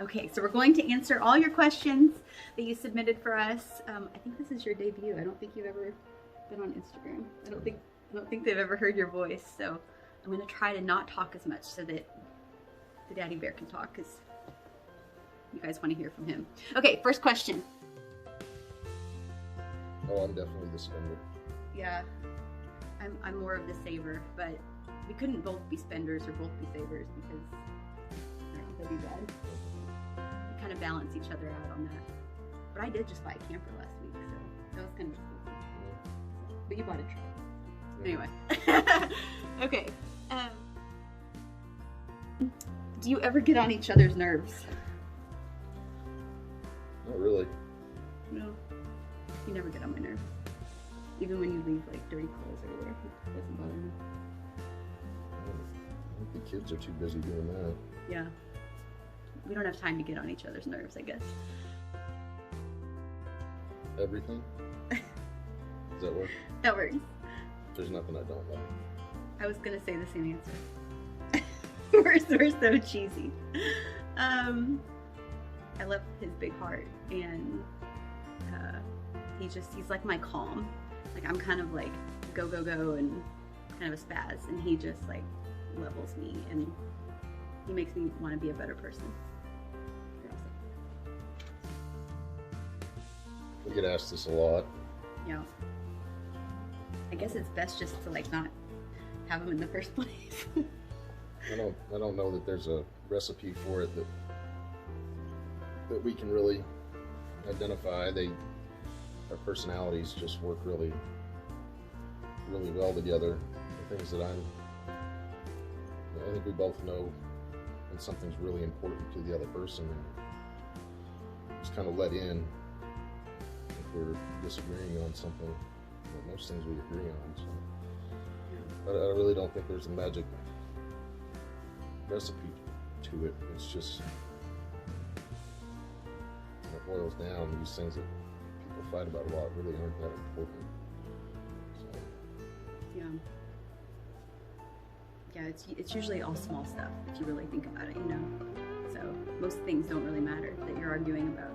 Okay, so we're going to answer all your questions that you submitted for us. I think this is your debut. I don't think you've ever been on Instagram. I don't think they've ever heard your voice. So I'm going to try to not talk as much so that the daddy bear can talk, because you guys want to hear from him. Okay, first question. Oh, I'm definitely the spender. Yeah, I'm more of the saver, but we couldn't both be spenders or both be savers because that'd be bad. We kind of balance each other out on that. But I did just buy a camper last week, so that was kind of cool. But you bought a truck. Anyway. Okay. Do you ever get on each other's nerves? Not really. No. You never get on my nerves. Even when you leave like dirty clothes or whatever, it doesn't bother me. I think the kids are too busy doing that. Yeah. We don't have time to get on each other's nerves, I guess. Everything? Does that work? That works. There's nothing I don't like. I was gonna say the same answer. we're so cheesy. I love his big heart, and he's like my calm. Like I'm kind of like go and kind of a spaz, and he just like levels me, and he makes me want to be a better person. We get asked this a lot. Yeah. I guess it's best just to like not have them in the first place. I don't know that there's a recipe for it that we can really identify. Our personalities just work really well together. The things that I think we both know when something's really important to the other person, and just kind of let in if we're disagreeing on something. Most things we agree on. So. But I really don't think there's a magic recipe to it. It's just when it boils down, these things that people fight about a lot really aren't that important. So. Yeah. Yeah, it's usually all small stuff if you really think about it, you know. So most things don't really matter that you're arguing about.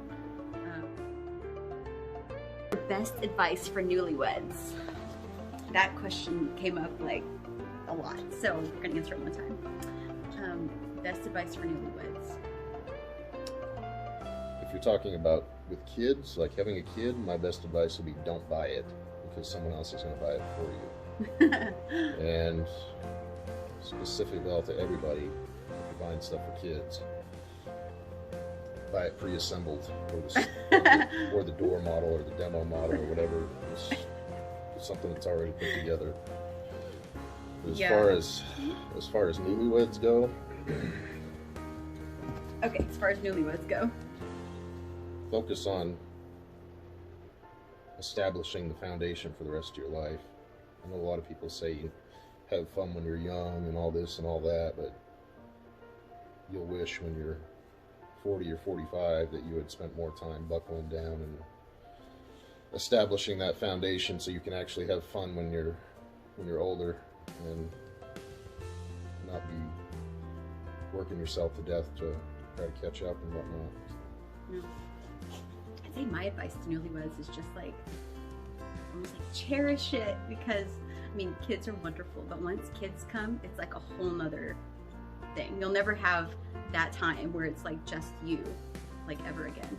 Best advice for newlyweds? That question came up like a lot, so we're gonna answer it one time. Best advice for newlyweds. If you're talking about with kids, like having a kid, my best advice would be don't buy it, because someone else is going to buy it for you. And specifically to everybody, if you're buying stuff for kids, buy it pre-assembled, or the door model or the demo model or whatever. It's something that's already put together. As far as newlyweds go. Okay, as far as newlyweds go. Focus on establishing the foundation for the rest of your life. I know a lot of people say you have fun when you're young and all this and all that, but you'll wish when you're 40 or 45 that you had spent more time buckling down and establishing that foundation so you can actually have fun when you're older and not be working yourself to death to try to catch up and whatnot. No. I'd say my advice to newlyweds is just like almost like cherish it, because I mean kids are wonderful, but once kids come, it's like a whole nother thing. You'll never have that time where it's like just you, like ever again.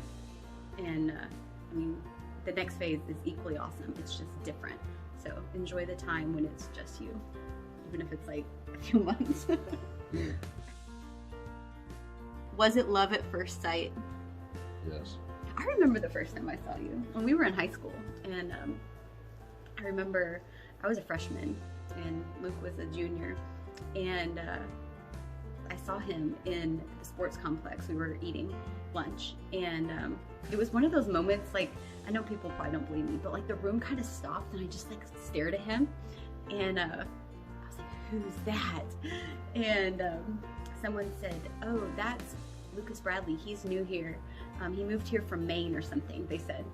And I mean, the next phase is equally awesome. It's just different. So enjoy the time when it's just you, even if it's like a few months. Was it love at first sight? Yes. I remember the first time I saw you when we were in high school, and I remember I was a freshman and Luke was a junior, and I saw him in the sports complex. We were eating lunch, and it was one of those moments, like, I know people probably don't believe me, but like the room kind of stopped and I just like stared at him, and I was like, who's that? And someone said, oh, that's Lucas Bradley, he's new here. He moved here from Maine or something, they said.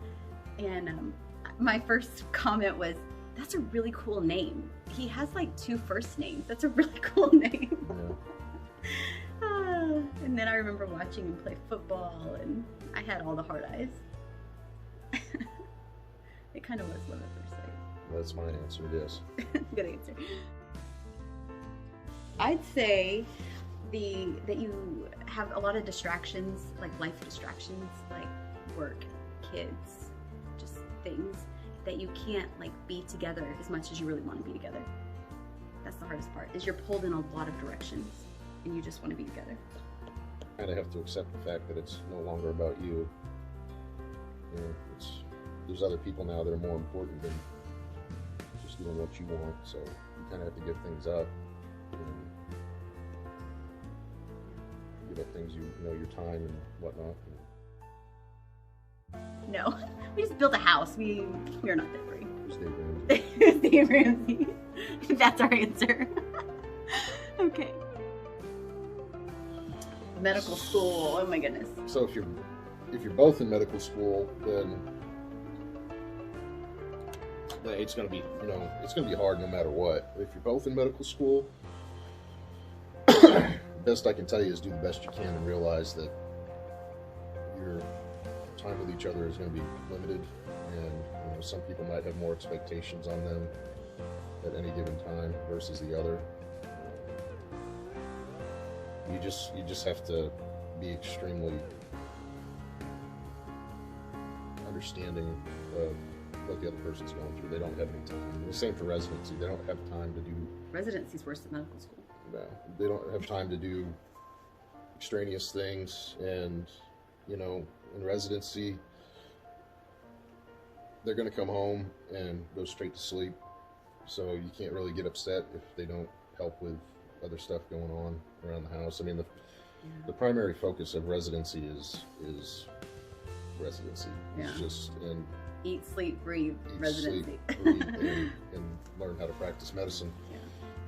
And my first comment was, that's a really cool name. He has like 2 first names. That's a really cool name. Yeah. And then I remember watching him play football, and I had all the hard eyes. It kind of was love at first sight. That's my answer, yes. Good answer. I'd say that you have a lot of distractions, like life distractions, like work, kids, just things that you can't like be together as much as you really want to be together. That's the hardest part, is you're pulled in a lot of directions and you just want to be together. Kind of have to accept the fact that it's no longer about you. You know, there's other people now that are more important than just doing what you want, so you kind of have to give things up. Give up things, you know, your time and whatnot. No, we just built a house. We're not that free. Dave Ramsey. Dave Ramsey. That's our answer. Okay. Medical school. Oh my goodness. So if you're both in medical school, then it's going to be, you know, it's going to be hard no matter what. If you're both in medical school, best I can tell you is do the best you can and realize that your time with each other is going to be limited, and you know, some people might have more expectations on them at any given time versus the other. You just have to be extremely understanding of what the other person's going through. They don't have any time. The same for residency. They don't have time to do... Residency's worse than medical school. No, they don't have time to do extraneous things, and you know, in residency they're going to come home and go straight to sleep, so you can't really get upset if they don't help with other stuff going on around the house. I mean, the primary focus of residency is residency. Yeah. It's just eat, sleep, breathe, residency. Sleep, breathe, and learn how to practice medicine. Yeah.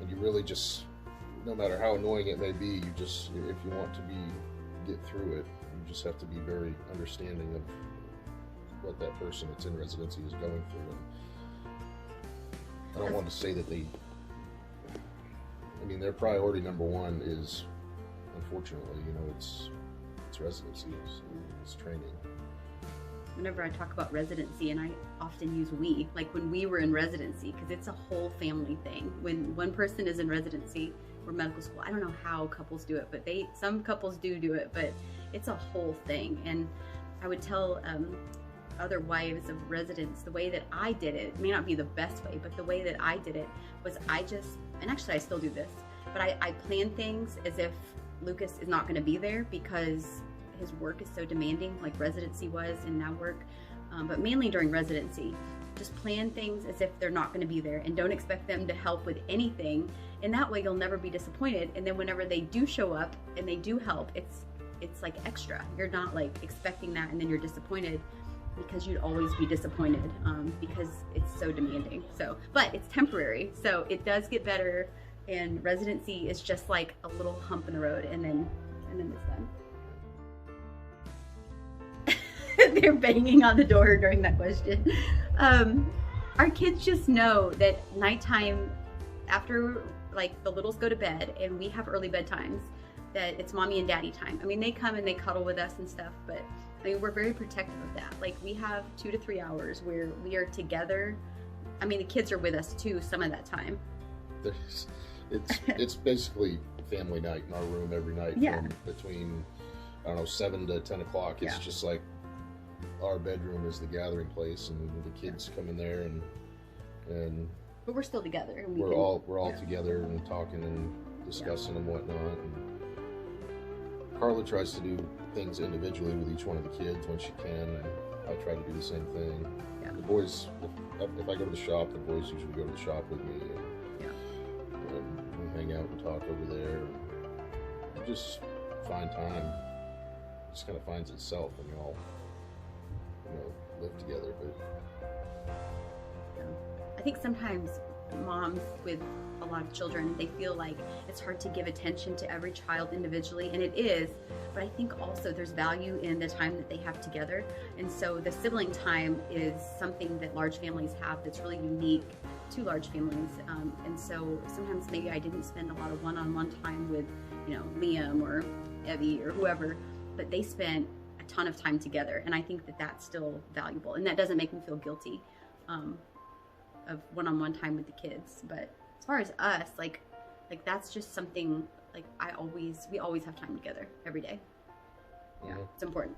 And you really just, no matter how annoying it may be, you just, if you want to get through it, you just have to be very understanding of what that person that's in residency is going through. And I don't want to say that their priority number one is, unfortunately, you know, it's residency, it's training. Whenever I talk about residency, and I often use we, like when we were in residency, because it's a whole family thing. When one person is in residency or medical school, I don't know how couples do it, but some couples do it, but it's a whole thing. And I would tell other wives of residents, the way that I did it may not be the best way, but the way that I did it was and actually I still do this, but I plan things as if Lucas is not going to be there because his work is so demanding, like residency was and now work, but mainly during residency. Just plan things as if they're not going to be there and don't expect them to help with anything, and that way you'll never be disappointed. And then whenever they do show up and they do help, it's like extra. You're not like expecting that and then you're disappointed, because you'd always be disappointed because it's so demanding. So, but it's temporary, so it does get better, and residency is just like a little hump in the road, and then it's done. They're banging on the door during that question. Our kids just know that nighttime, after like the littles go to bed and we have early bedtimes, that it's mommy and daddy time. I mean, they come and they cuddle with us and stuff, but I mean, we're very protective of that. Like, we have 2 to 3 hours where we are together. I mean, the kids are with us too some of that time. It's basically family night in our room every night. Yeah. From between, I don't know, 7 to 10 o'clock. It's just like our bedroom is the gathering place, and the kids come in there and but we're still together. And we're all together and talking and discussing and whatnot. And Karla tries to do things individually with each one of the kids when she can, and I try to do the same thing. Yeah. The boys, if I go to the shop, the boys usually go to the shop with me, and we hang out and talk over there. And just find time. It just kind of finds itself when you all, live together. But I think sometimes moms with a lot of children, they feel like it's hard to give attention to every child individually, and it is, but I think also there's value in the time that they have together. And so the sibling time is something that large families have that's really unique to large families, and so sometimes maybe I didn't spend a lot of one-on-one time with Liam Evie or whoever, but they spent a ton of time together, and I think that that's still valuable, and that doesn't make me feel guilty of one-on-one time with the kids. But as far as us, like that's just something, like we always have time together every day. Yeah, it's important.